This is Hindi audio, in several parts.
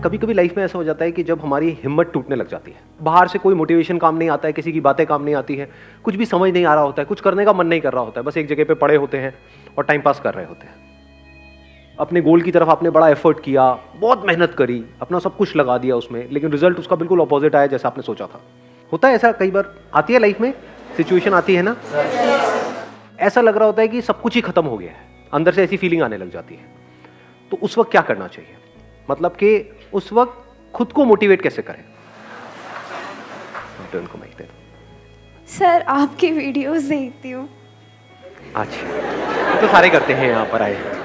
कभी कभी लाइफ में ऐसा हो जाता है कि जब हमारी हिम्मत टूटने लग जाती है, बाहर से कोई मोटिवेशन काम नहीं आता है, किसी की बातें काम नहीं आती है, कुछ भी समझ नहीं आ रहा होता है, कुछ करने का मन नहीं कर रहा होता है, बस एक जगह पे पड़े होते हैं और टाइम पास कर रहे होते हैं। अपने गोल की तरफ आपने बड़ा एफर्ट किया, बहुत मेहनत करी, अपना सब कुछ लगा दिया उसमें, लेकिन रिजल्ट उसका बिल्कुल अपोजिट आया जैसा आपने सोचा था। होता है ऐसा, कई बार आती है लाइफ में सिचुएशन आती है ना, ऐसा लग रहा होता है कि सब कुछ ही खत्म हो गया है, अंदर से ऐसी फीलिंग आने लग जाती है। तो उस वक्त क्या करना चाहिए, मतलब कि उस वक्त खुद को मोटिवेट कैसे करें? उनको माइक दे दो। सर आपकी वीडियोस देखती हूँ। अच्छा, तो सारे करते हैं यहाँ पर आए हैं।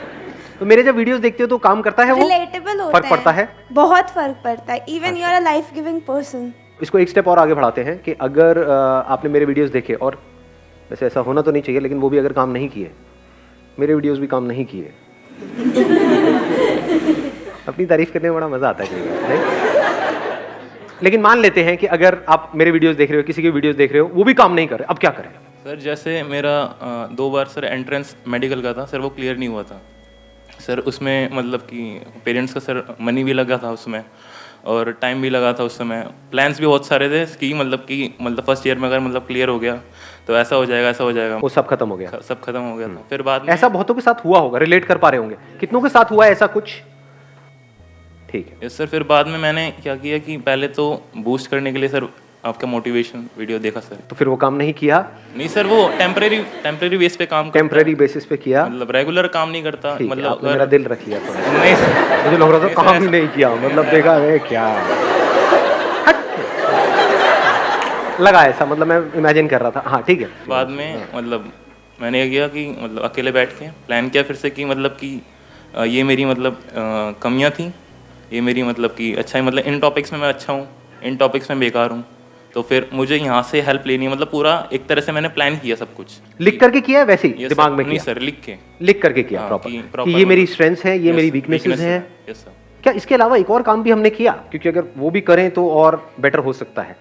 तो मेरे जब वीडियोस देखते हो तो काम करता है, वो रिलेटेबल होता फर्क पड़ता है, बहुत फर्क पड़ता है। Even you are a life giving person. इसको एक स्टेप और आगे बढ़ाते हैं कि अगर आपने मेरे वीडियोस देखे, और वैसे ऐसा होना तो नहीं चाहिए, लेकिन वो भी अगर काम नहीं किए, मेरे वीडियोस भी काम नहीं किए अपनी तारीफ करने में बड़ा मजा आता है, लेकिन मान लेते हैं कि अगर आप मेरे वीडियोस देख रहे हो, किसी के वीडियोस देख रहे हो, वो भी काम नहीं कर रहे, अब क्या करें? सर जैसे मेरा 2 बार सर एंट्रेंस मेडिकल का था सर, वो क्लियर नहीं हुआ था सर। उसमें मतलब कि पेरेंट्स का सर मनी भी लगा था उसमें, और टाइम भी लगा था उस समय। प्लान्स भी बहुत सारे थे कि मतलब फर्स्ट ईयर में अगर मतलब क्लियर हो गया तो ऐसा हो जाएगा, ऐसा हो जाएगा, वो सब खत्म हो गया, सब खत्म हो गया था। फिर बाद में ऐसा बहुतों के साथ हुआ होगा, रिलेट कर पा रहे होंगे, कितनों के साथ हुआ है ऐसा कुछ? ठीक है। Yes sir. फिर बाद में मैंने क्या किया कि पहले तो बूस्ट करने के लिए सर आपका मोटिवेशन वीडियो देखा सर। तो फिर वो काम नहीं किया? नहीं सर, वो टेम्परेरी बेस पे काम करता है। टेम्परेरी बेसिस पे किया, मतलब रेगुलर काम नहीं करता। मतलब आपने मेरा दिल रख लिया थोड़ा। नहीं सर, मुझे लग रहा था काम ही नहीं किया, मतलब देखा है क्या लगा ऐसा, मतलब मैं इमेजिन कर रहा था। हाँ ठीक है। बाद में मतलब मैंने ये किया कि मतलब अकेले बैठ के प्लान किया फिर से कि मतलब कि ये मेरी मतलब कमियां थी, ये मेरी मतलब कि अच्छा है, मतलब इन टॉपिक्स में मैं अच्छा हूँ, इन टॉपिक्स में बेकार हूँ, तो फिर मुझे यहाँ से हेल्प लेनी है। मतलब पूरा एक तरह से मैंने प्लान किया सब कुछ। लिख करके किया है वैसे ही दिमाग में? नहीं किया सर, लिख करके किया हाँ, प्रॉपर कि ये मेरी स्ट्रेंथ्स है, ये मेरी वीकनेसेस है। Yes sir. क्या इसके अलावा एक और काम भी हमने किया? क्योंकि अगर वो भी करें तो और बेटर हो सकता है।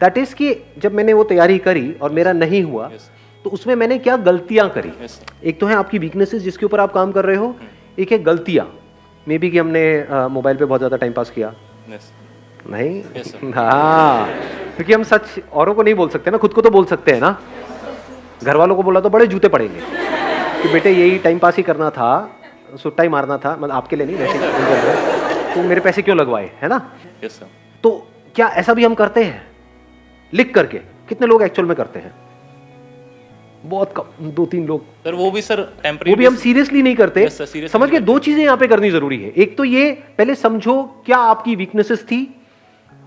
दैट इज कि जब मैंने वो तैयारी करी और मेरा नहीं हुआ, तो उसमें मैंने क्या गलतियां करी? एक तो है आपकी वीकनेसेस जिसके ऊपर आप काम कर रहे हो, एक है गलतियां। मे बी कि हमने मोबाइल पे बहुत ज्यादा टाइम पास किया। नहीं हाँ, क्योंकि हम सच औरों को नहीं बोल सकते ना, खुद को तो बोल सकते हैं ना। घर वालों को बोला तो बड़े जूते पड़ेंगे कि बेटे यही टाइम पास ही करना था, सुट्टा ही मारना था, मतलब आपके लिए नहीं वैसे, तो मेरे पैसे क्यों लगवाए, है ना? Yes sir. तो क्या ऐसा भी हम करते हैं लिख करके? कितने लोग एक्चुअल में करते हैं? बहुत कम, 2-3 लोग सर। वो भी सर टेम्परेरी, वो भी हम सीरियसली नहीं करते। yes, sir, समझ के दो चीजें यहाँ पे करनी जरूरी है। एक तो ये पहले समझो क्या आपकी वीकनेसेस थी,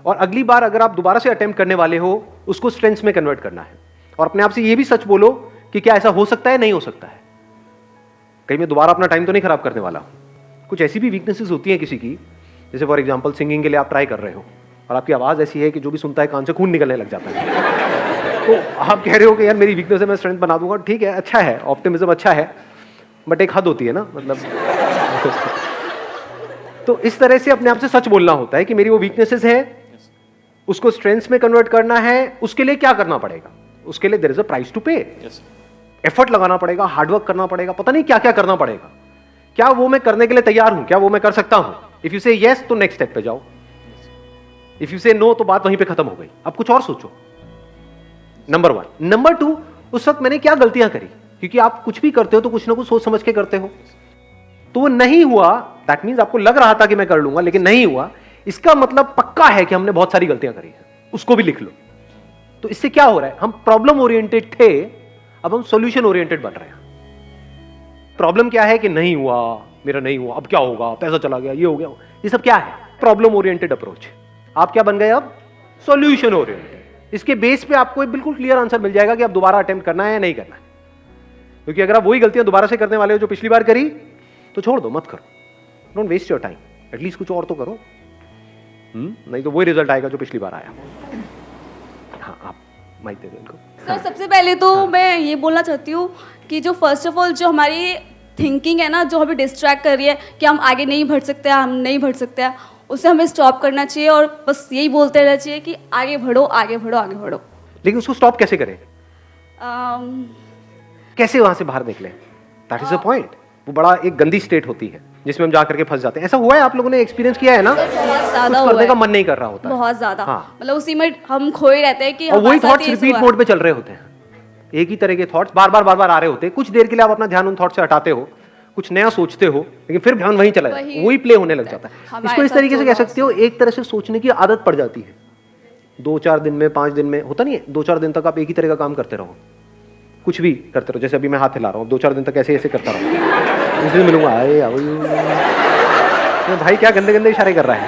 और अगली बार अगर आप दोबारा से अटेम्प्ट करने वाले हो उसको स्ट्रेंथ्स में कन्वर्ट करना है। और अपने आप से ये भी सच बोलो कि क्या ऐसा हो सकता है, नहीं हो सकता है, कहीं मैं दोबारा अपना टाइम तो नहीं खराब करने वाला हूं। कुछ ऐसी भी वीकनेसेस होती हैं किसी की, जैसे फॉर एग्जांपल सिंगिंग के लिए आप ट्राई कर रहे हो और आपकी आवाज ऐसी है कि जो भी सुनता है कान से खून निकलने लग जाता है, तो आप कह रहे हो कि यार मेरी वीकनेस है, मैं स्ट्रेंथ बना दूंगा। ठीक है, अच्छा है, ऑप्टिमिज्म अच्छा है, बट एक हद होती है ना, मतलब तो इस तरह से अपने आप से सच बोलना होता है कि मेरी वो वीकनेसेस है, उसको स्ट्रेंथ्स में कन्वर्ट करना है। उसके लिए क्या करना पड़ेगा? उसके लिए there is a price to pay. Effort लगाना पड़ेगा, हार्डवर्क करना पड़ेगा, पता नहीं क्या क्या करना पड़ेगा। क्या वो मैं करने के लिए तैयार हूं? क्या वो मैं कर सकता हूं? इफ यू से यस तो नेक्स्ट स्टेप पे जाओ, इफ यू से नो तो बात वहीं पे खत्म हो गई, अब कुछ और सोचो। नंबर 1। नंबर 2, उस वक्त मैंने क्या गलतियां करी? क्योंकि आप कुछ भी करते हो तो कुछ ना कुछ सोच समझ के करते हो, तो वो नहीं हुआ, दैट मींस आपको लग रहा था कि मैं कर लूंगा लेकिन नहीं हुआ, इसका मतलब पक्का है कि हमने बहुत सारी गलतियां करी है, उसको भी लिख लो। तो इससे क्या हो रहा है, हम प्रॉब्लम ओरिएंटेड थे, अब हम सॉल्यूशन ओरिएंटेड बन रहे हैं। प्रॉब्लम क्या है कि नहीं हुआ, मेरा नहीं हुआ, अब क्या होगा, पैसा चला गया, ये हो गया, ये सब क्या है? Problem oriented approach. आप क्या बन गए अब? Solution oriented. इसके बेस पे आपको एक बिल्कुल क्लियर आंसर मिल जाएगा कि आप दोबारा अटेम्प्ट करना है या नहीं करना है। क्योंकि अगर आप वही गलतियां दोबारा से करने वाले हो जो पिछली बार करी, तो छोड़ दो, मत करो, don't waste your time, at least कुछ और तो करो। नहीं तो वही रिजल्ट आएगा जो पिछली बार आया। हाँ, आप माइक दे दो इनको। सर सबसे पहले तो मैं ये बोलना चाहती हूँ कि जो फर्स्ट ऑफ ऑल जो हमारी थिंकिंग है ना, जो हमें डिस्ट्रैक्ट कर रही है कि हम आगे नहीं बढ़ सकते, हम नहीं बढ़ सकते हैं, उसे हमें स्टॉप करना चाहिए और बस यही बोलते रहना चाहिए कि आगे बढ़ो, आगे बढ़ो, आगे बढ़ो। लेकिन उसको स्टॉप कैसे करें? कैसे वहां से बाहर निकले? That is the point. वो बड़ा एक गंदी स्टेट होती है। जिसमें हम जा करके फंस जाते हैं। ऐसा हुआ है, आप लोगों ने एक्सपीरियंस किया है ना? बहुत ज्यादा कुछ हुआ करने का है, मन नहीं कर रहा होता है। बहुत ज्यादा। हाँ। मतलब उसी में हम खोए रहते हैं कि और वही हमारे साथ थॉट्स ये रिपीट हुआ। मोड पे चल रहे होते हैं, एक ही तरह के थॉट्स बार बार आ रहे होते हैं। कुछ देर के लिए आप अपना ध्यान उन थॉट से हटाते हो, कुछ नया सोचते हो, लेकिन फिर ध्यान वहीं चला जाता है, वही प्ले होने लग जाता है। हमारे इसको इस साथ तरीके से तो कह सकते हो, एक तरह से सोचने की आदत पड़ जाती है। 2-4 दिन में, 5 दिन में, होता नहीं है, 2-4 दिन तक आप एक ही तरह का काम करते रहो, कुछ भी करते रहो। जैसे अभी मैं हाथ हिला रहा हूँ, 2-4 दिन तक ऐसे ऐसे करता रहो, इसलिए मिलूंगा, अरे भाई क्या गंदे गंदे इशारे कर रहा है।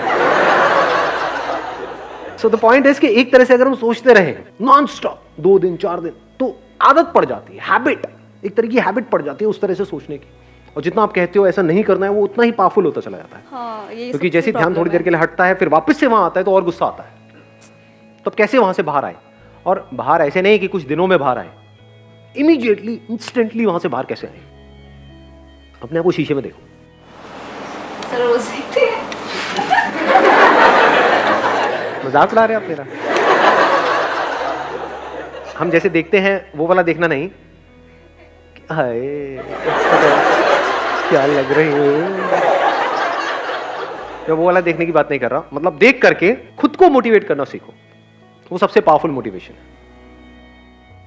सो द पॉइंट इज कि एक तरह से अगर हम सोचते रहे नॉन स्टॉप 2 दिन 4 दिन, तो आदत पड़ जाती है, हैबिट, एक तरह की हैबिट पड़ जाती है उस तरह से सोचने की। और जितना आप कहते हो ऐसा नहीं करना है, वो उतना ही पावरफुल होता चला जाता है। हाँ, ये क्योंकि सबसे जैसे ध्यान problem थोड़ी देर है। के लिए हटता है, फिर वापस से वहां आता है तो और गुस्सा आता है। तो अब कैसे वहां से बाहर आए? और बाहर ऐसे नहीं कि कुछ दिनों में बाहर आए, इमीडिएटली इंस्टेंटली वहां से बाहर कैसे आए? अपने आप को शीशे में देखो। सर रोज देखते हैं। मजाक उड़ा रहे हैं आप मेरा? हम जैसे देखते हैं वो वाला देखना नहीं, हाय क्या लग रही है, मैं वो वाला देखने की बात नहीं कर रहा। मतलब देख करके खुद को मोटिवेट करना सीखो, वो सबसे पावरफुल मोटिवेशन है।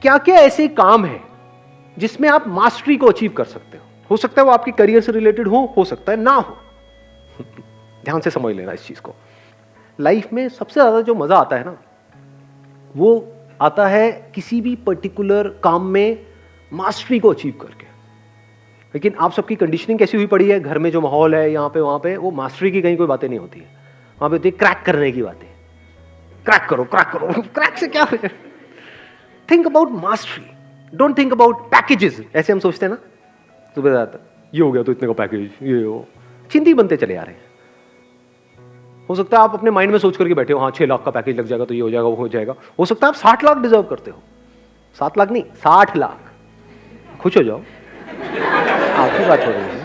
क्या क्या ऐसे काम है जिसमें आप मास्टरी को अचीव कर सकते हो सकता है वो आपके करियर से रिलेटेड हो सकता है ना हो। ध्यान से समझ लेना इस चीज को। लाइफ में सबसे ज्यादा जो मजा आता है ना, वो आता है किसी भी पर्टिकुलर काम में मास्टरी को अचीव करके। लेकिन आप सबकी कंडीशनिंग कैसी हुई पड़ी है, घर में जो माहौल है यहाँ पे वहां पे, वो मास्टरी की कहीं कोई बातें नहीं होती है, वहां पे होती है क्रैक करने की बातें। क्रैक करो क्रैक करो, क्रैक से क्या हो जाए? Think about mastery, don't think about packages. ऐसे हम सोचते हैं ना, सुबह जाता ये हो गया तो इतने का पैकेज, ये हो, चिंती बनते चले आ रहे हैं। हो सकता है आप अपने माइंड में सोच करके बैठे हो, हाँ 6 लाख का पैकेज लग जाएगा तो ये हो जाएगा वो हो जाएगा। हो सकता है आप 60 लाख डिजर्व करते हो, 7 लाख नहीं 60 लाख। खुश हो जाओ, आपकी बात हो रही है।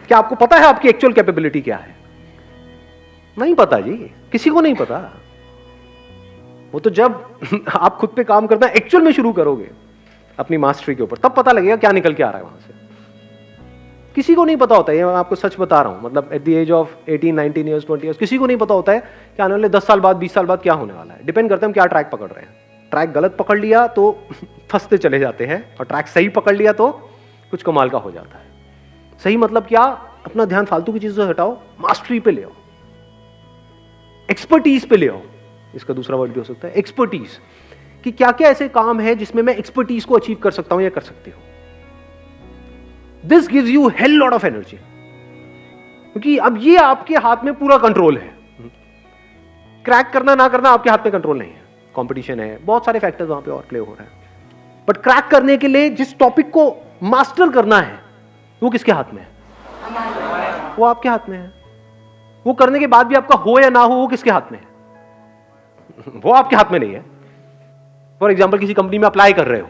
क्या आपको पता है आपकी एक्चुअल कैपेबिलिटी क्या है? नहीं पता जी, किसी को नहीं पता। वो तो जब आप खुद पे काम करना एक्चुअल में शुरू करोगे अपनी मास्टरी के ऊपर, तब पता लगेगा क्या निकल के आ रहा है वहां से। किसी को नहीं पता होता है, ये मैं आपको सच बता रहा हूं। मतलब at the age of 18, 19 years, 20 years किसी को नहीं पता होता है कि आने वाले 10 साल बाद, 20 साल बाद क्या होने वाला है। डिपेंड करता है हम क्या ट्रैक पकड़ रहे हैं। ट्रैक गलत पकड़ लिया तो फंसते चले जाते हैं, और ट्रैक सही पकड़ लिया तो कुछ कमाल का हो जाता है। सही मतलब क्या? अपना ध्यान फालतू की चीजों से हटाओ, मास्टरी पे ले आओ, एक्सपर्टीज पे ले आओ। इसका दूसरा वर्ड भी हो सकता है एक्सपर्टीज, कि क्या क्या ऐसे काम है जिसमें मैं एक्सपर्टीज को अचीव कर सकता हूं या कर सकती हूं। This gives you hell lot of energy, क्योंकि अब ये आपके हाथ में पूरा कंट्रोल है। क्रैक करना ना करना आपके हाथ में कंट्रोल नहीं है। कंपटीशन है, बहुत सारे फैक्टर्स वहां पे और प्ले हो रहे हैं। बट क्रैक करने के लिए जिस टॉपिक को मास्टर करना है, वो किसके हाथ में है? वो आपके हाथ में है। वो करने के बाद भी आपका हो या ना हो, वो किसके हाथ में है? वो आपके हाथ में नहीं है। फॉर एग्जाम्पल, किसी कंपनी में अप्लाई कर रहे हो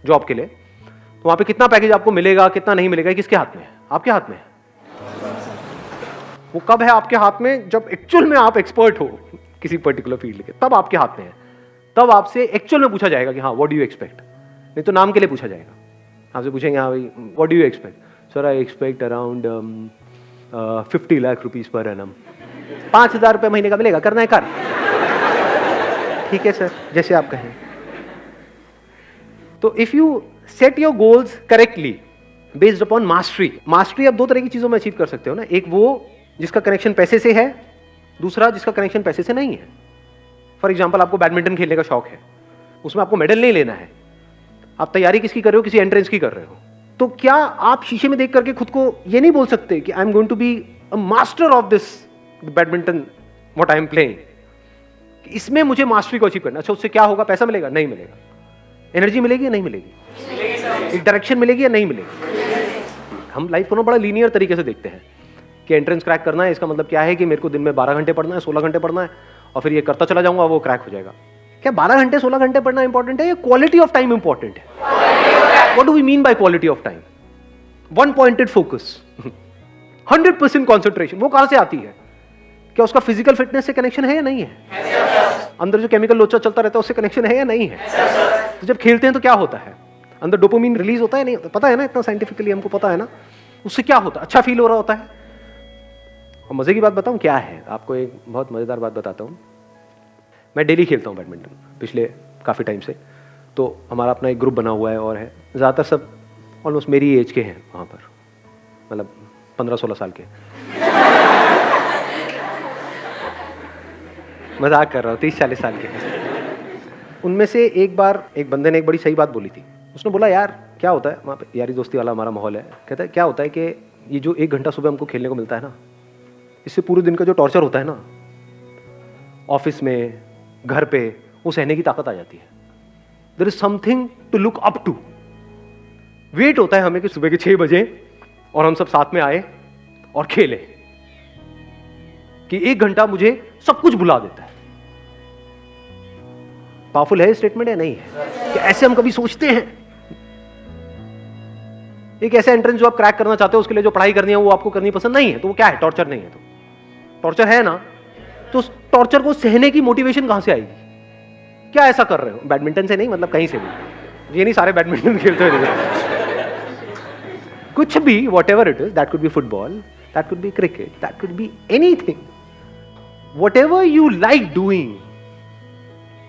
जॉब के लिए, तो वहां पे कितना पैकेज आपको मिलेगा, कितना नहीं मिलेगा, किसके हाथ में है? आपके हाथ में है। वो कब है आपके हाथ में? जब एक्चुअल में आप एक्सपर्ट हो किसी पर्टिकुलर फील्ड के, तब आपके हाथ में है। तब आपसे एक्चुअल में पूछा जाएगा कि हाँ व्हाट डू यू एक्सपेक्ट। नहीं तो नाम के लिए पूछा जाएगा। आपसे पूछेंगे हाँ भाई what do you expect? Sir I expect around 50 lakh rupees per annum. 5,000 रुपये महीने का मिलेगा, करना है कर। ठीक है सर, जैसे आप कहें। तो if you set your goals correctly based upon mastery, mastery आप 2 तरह की चीजों में अचीव कर सकते हो ना। एक वो जिसका कनेक्शन पैसे से है, दूसरा जिसका कनेक्शन पैसे से नहीं है। फॉर एग्जाम्पल, आपको बैडमिंटन खेलने का शौक है, उसमें आपको मेडल नहीं लेना है, आप तैयारी किसकी कर रहे हो? किसी एंट्रेंस की कर रहे हो। तो क्या आप शीशे में देख करके खुद को ये नहीं बोल सकते कि I am going to be a master of this badminton what I am playing, इसमें मुझे मास्टरी को अचीव करना। अच्छा, उससे क्या होगा? पैसा मिलेगा? नहीं मिलेगा। एनर्जी मिलेगी या नहीं मिलेगी? एक डायरेक्शन मिलेगी या नहीं मिलेगी? हम लाइफ को ना बड़ा लीनियर तरीके से देखते हैं कि एंट्रेंस क्रैक करना है, इसका मतलब क्या है कि मेरे को दिन में 12 घंटे पढ़ना है, 16 घंटे पढ़ना है, और फिर ये करता चला जाऊंगा, वो क्रैक हो जाएगा। क्या 12 घंटे 16 घंटे पढ़ना इंपॉर्टेंट है या क्वालिटी ऑफ टाइम इंपॉर्टेंट है? What do we mean by quality of time? One pointed focus, 100% concentration. वो कहां से आती है? क्या उसका फिजिकल फिटनेस से कनेक्शन है या नहीं है? अंदर जो केमिकल लोचा चलता रहता है उससे कनेक्शन है या नहीं है? तो जब खेलते हैं तो क्या होता है? अंदर डोपामिन रिलीज होता है नहीं होता? पता है ना, इतना साइंटिफिकली हमको पता है ना। उससे क्या होता है? अच्छा फील हो रहा होता है। और मजे की बात बताऊं क्या है, आपको एक बहुत मजेदार बात बताता हूं। मैं डेली खेलता हूं बैडमिंटन पिछले काफी टाइम से। तो हमारा अपना एक ग्रुप बना हुआ है और है, ज्यादातर सब ऑलमोस्ट मेरी एज के हैं वहां पर, मतलब 15-16 साल के। मजाक कर रहा हूँ, 30-40 साल के हैं। उनमें से एक बार एक बंदे ने एक बड़ी सही बात बोली थी। उसने बोला, यार क्या होता है वहाँ पे, यारी दोस्ती वाला हमारा माहौल है, कहता है क्या होता है कि ये जो 1 घंटा सुबह हमको खेलने को मिलता है ना, इससे पूरे दिन का जो टॉर्चर होता है ना ऑफिस में, घर पे, वो सहने की ताकत आ जाती है। There is something to look up to. Wait होता है हमें कि सुबह के 6 बजे और हम सब साथ में आए और खेले, कि 1 घंटा मुझे सब कुछ भुला देता है। पावरफुल है स्टेटमेंट या नहीं है? कि ऐसे हम कभी सोचते हैं? एक ऐसा एंट्रेंस जो आप क्रैक करना चाहते हो, उसके लिए जो पढ़ाई करनी है वो आपको करनी पसंद नहीं है, तो वो क्या है? टॉर्चर नहीं है। तो टॉर्चर है ना, तो उस टॉर्चर को सहने की मोटिवेशन कहां से आएगी? क्या ऐसा कर रहे हो? बैडमिंटन से नहीं, मतलब कहीं से भी। ये नहीं सारे बैडमिंटन खेलते हुए कुछ भी, what ever it is, that could be football, that could be cricket, that could be anything, what ever you like doing,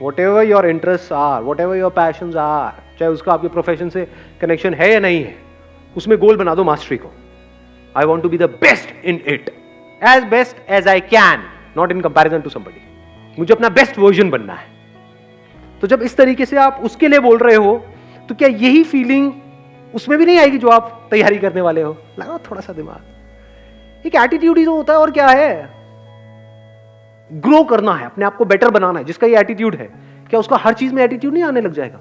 whatever your interests are, whatever your passions are, चाहे उसका आपके प्रोफेशन से कनेक्शन है या नहीं है, उसमें गोल बना दो मास्टरी को। I want to be the best in it, as best as I can, not in comparison to somebody. मुझे अपना बेस्ट वर्जन बनना है। तो जब इस तरीके से आप उसके लिए बोल रहे हो, तो क्या यही फीलिंग उसमें भी नहीं आएगी जो आप तैयारी करने वाले हो? लगाओ थोड़ा सा दिमाग। एक एटीट्यूड ही तो होता है, और क्या है? ग्रो करना है, अपने आप को बेटर बनाना है। जिसका ये एटीट्यूड है, क्या उसका हर चीज में एटीट्यूड नहीं आने लग जाएगा?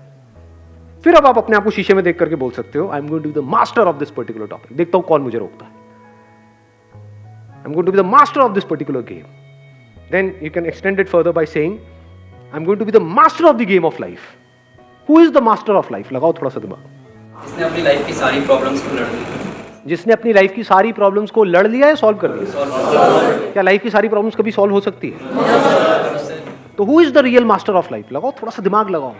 फिर अब आप अपने आप को शीशे में देख करके बोल सकते हो, I am going to be the master of this particular topic. देखता हूं कौन मुझे रोकता है। I am going to be the master of this particular game. Then you can extend it further by saying, I am going to be the master of the game of life. Who is the master of life? लगाओ थोड़ा सा दिमाग। जिसने अपनी लाइफ की सारी प्रॉब्लम्स को लड़ लिया। जिसने अपनी लाइफ की सारी प्रॉब्लम्स को लड़ लिया है, सॉल्व कर लिया। क्या लाइफ की सारी प्रॉब्लम्स कभी सॉल्व हो सकती है? तो who is the real master of life? लगाओ थोड़ा सा दिमाग लगाओ।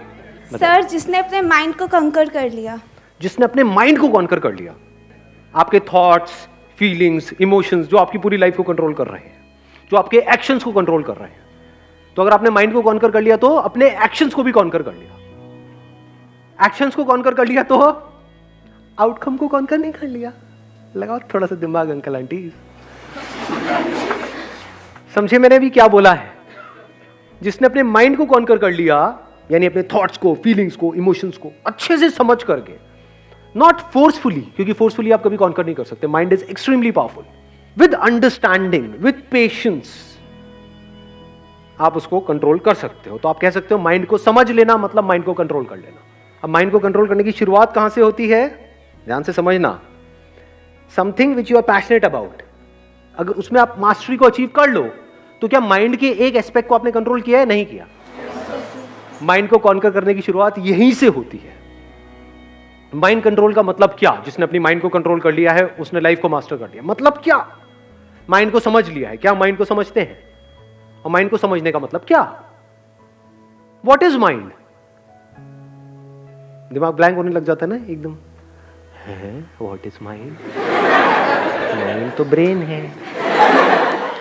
सर, जिसने अपने माइंड को कंकर कर लिया। जिसने अपने माइंड को कॉन्कर कर लिया, आपके थॉट्स, फीलिंग्स, इमोशंस जो आपकी पूरी लाइफ को कंट्रोल कर रहे हैं, जो आपके एक्शंस को कंट्रोल कर रहे हैं। तो अगर आपने माइंड को कॉन्कर कर लिया, तो अपने एक्शंस को भी कॉन्कर कर लिया। एक्शंस को कॉन्कर कर लिया, तो आउटकम को कॉन्कर नहीं कर लिया। लगाओ थोड़ा सा दिमाग अंकल आंटी। समझे मैंने भी क्या बोला है? जिसने अपने माइंड को कॉन्कर कर लिया, यानी अपने थॉट्स को, फीलिंग्स को, इमोशंस को अच्छे से समझ करके, नॉट फोर्सफुली, क्योंकि फोर्सफुली आप कभी कॉन्कर नहीं कर सकते। Mind is extremely powerful. With understanding, with patience आप उसको कंट्रोल कर सकते हो। तो आप कह सकते हो माइंड को समझ लेना मतलब माइंड को कंट्रोल कर लेना। अब माइंड को कंट्रोल करने की शुरुआत कहां से होती है? ध्यान से समझना। Something which you are passionate about, अगर उसमें आप मास्टरी को अचीव कर लो, तो क्या माइंड के एक एस्पेक्ट को आपने कंट्रोल किया है? नहीं किया। माइंड को कॉन्कर करने की शुरुआत यहीं से होती है। माइंड कंट्रोल का मतलब क्या? जिसने अपनी माइंड को कंट्रोल कर लिया है, उसने लाइफ को मास्टर कर लिया। मतलब क्या? माइंड को समझ लिया है। क्या माइंड को समझते हैं? और माइंड को समझने का मतलब क्या? What is mind? दिमाग ब्लैंक होने लग जाता है ना एकदम। What is mind? माइंड तो ब्रेन है,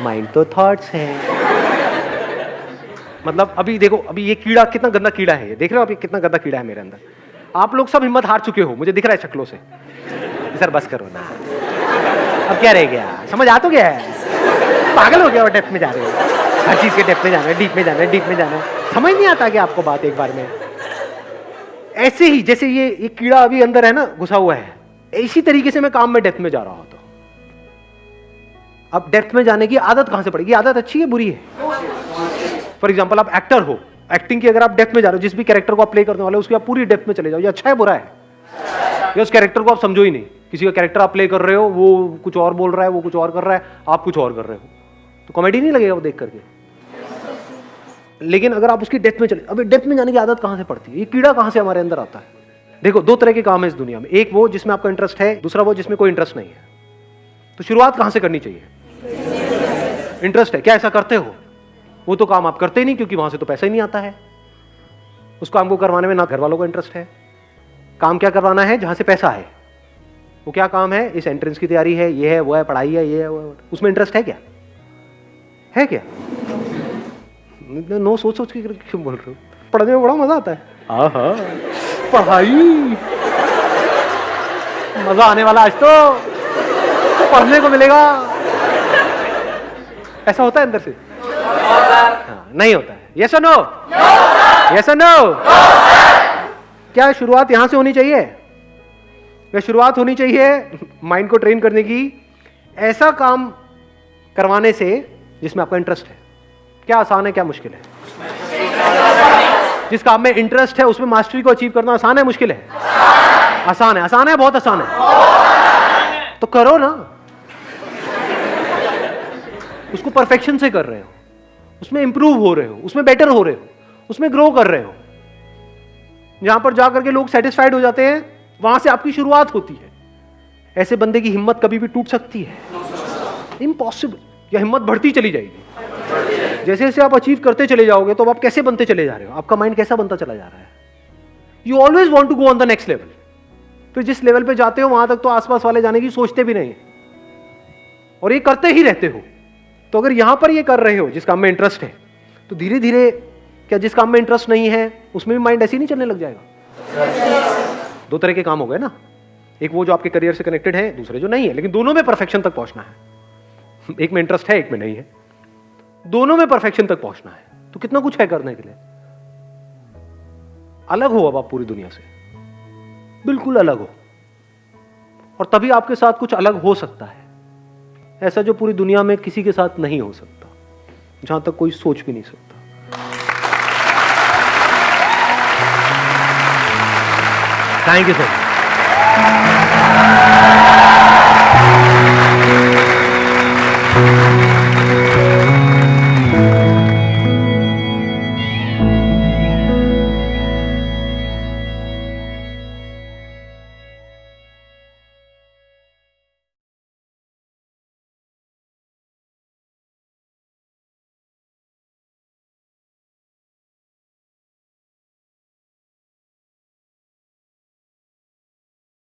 माइंड तो थॉट्स है। मतलब अभी देखो, अभी ये कीड़ा कितना गंदा कीड़ा है, ये देख रहे हो आप? ये कितना गंदा कीड़ा है मेरे अंदर। आप लोग सब हिम्मत हार चुके हो, मुझे दिख रहा है शक्लों से। सर बस करो ना, अब क्या रह गया? समझ आ तो गया है? पागल हो गया और डेप्थ में जा रहे हो? हर चीज के डेप्थ में जाना है, डीप में जाना है, डीप में जाना है। समझ नहीं आता कि आपको बात एक बार में? ऐसे ही जैसे ये कीड़ा अभी अंदर है ना, घुसा हुआ है, इसी तरीके से मैं काम में डेप्थ में जा रहा हूं। तो अब डेप्थ में जाने की आदत कहां से पड़ेगी? आदत अच्छी है बुरी है? फॉर एग्जाम्पल आप एक्टर हो, एक्टिंग की अगर आप डेप्थ में जा रहे हो, जिस भी कैरेक्टर को आप प्ले करने वाले हो उसकी आप पूरी डेप्थ में चले जाओ, ये अच्छा है बुरा है? या उस कैरेक्टर को आप समझो ही नहीं। किसी का कैरेक्टर आप प्ले कर रहे हो, वो कुछ और बोल रहा है, वो कुछ और कर रहा है, आप कुछ और कर रहे हो, तो कॉमेडी नहीं लगेगा वो देख करके? लेकिन अगर आप उसकी डेप्थ में चले, अभी डेप्थ में जाने की आदत कहां से पड़ती है? ये कीड़ा कहां से हमारे अंदर आता है? देखो, 2 तरह के काम है इस दुनिया में। एक वो जिसमें आपका इंटरेस्ट है, दूसरा वो जिसमें कोई इंटरेस्ट नहीं है। तो शुरुआत कहां से करनी चाहिए? इंटरेस्ट है, क्या ऐसा करते हो? वो तो काम आप करते ही नहीं, क्योंकि वहां से तो पैसा ही नहीं आता है। उस काम को करवाने में ना घर वालों को इंटरेस्ट है। काम क्या करवाना है? जहां से पैसा है। वो क्या काम है, इस एंट्रेंस की तैयारी है, ये है, वो है, पढ़ाई है, ये है, वो है, उसमें इंटरेस्ट है क्या? है क्या? नो, सोच सोच के क्यों बोल रहे हो? पढ़ने में बड़ा मजा आता है। आहा, पढ़ाई मजा आने वाला, आज तो पढ़ने को मिलेगा। ऐसा होता है अंदर से? हाँ, नहीं होता है। यस और नो? यस और नो? क्या शुरुआत यहां से होनी चाहिए? या शुरुआत होनी चाहिए माइंड को ट्रेन करने की ऐसा काम करवाने से जिसमें आपका इंटरेस्ट है? क्या आसान है, क्या मुश्किल है? जिस काम में इंटरेस्ट है उसमें मास्टरी को अचीव करना आसान है, मुश्किल है? आसान है। आसान है, बहुत आसान है। तो करो ना, उसको परफेक्शन से कर रहे हो, उसमें इंप्रूव हो रहे हो, उसमें बेटर हो रहे हो, उसमें ग्रो कर रहे हो। जहां पर जाकर के लोग सेटिस्फाइड हो जाते हैं, वहां से आपकी शुरुआत होती है। ऐसे बंदे की हिम्मत कभी भी टूट सकती है? इम्पॉसिबल। या हिम्मत बढ़ती चली जाएगी। जैसे जैसे आप अचीव करते चले जाओगे तो आप कैसे बनते चले जा रहे हो, आपका माइंड कैसा बनता चला जा रहा है? You always want to go on the next level. फिर जिस लेवल पे जाते हो वहां तक तो आसपास वाले जाने की सोचते भी नहीं, और ये करते ही रहते हो। तो अगर यहां पर ये कर रहे हो जिस काम में इंटरेस्ट है, तो धीरे धीरे क्या जिस काम में इंटरेस्ट नहीं है उसमें भी माइंड ऐसे ही नहीं चलने लग जाएगा? दो तरह के काम हो गए ना, एक वो जो आपके करियर से कनेक्टेड है, दूसरे जो नहीं है, लेकिन दोनों में परफेक्शन तक पहुंचना है। एक में इंटरेस्ट है, एक में नहीं है, दोनों में परफेक्शन तक पहुंचना है। तो कितना कुछ है करने के लिए। अलग हो अब आप पूरी दुनिया से, बिल्कुल अलग हो, और तभी आपके साथ कुछ अलग हो सकता है, ऐसा जो पूरी दुनिया में किसी के साथ नहीं हो सकता, जहां तक कोई सोच भी नहीं सकता। Thank you sir.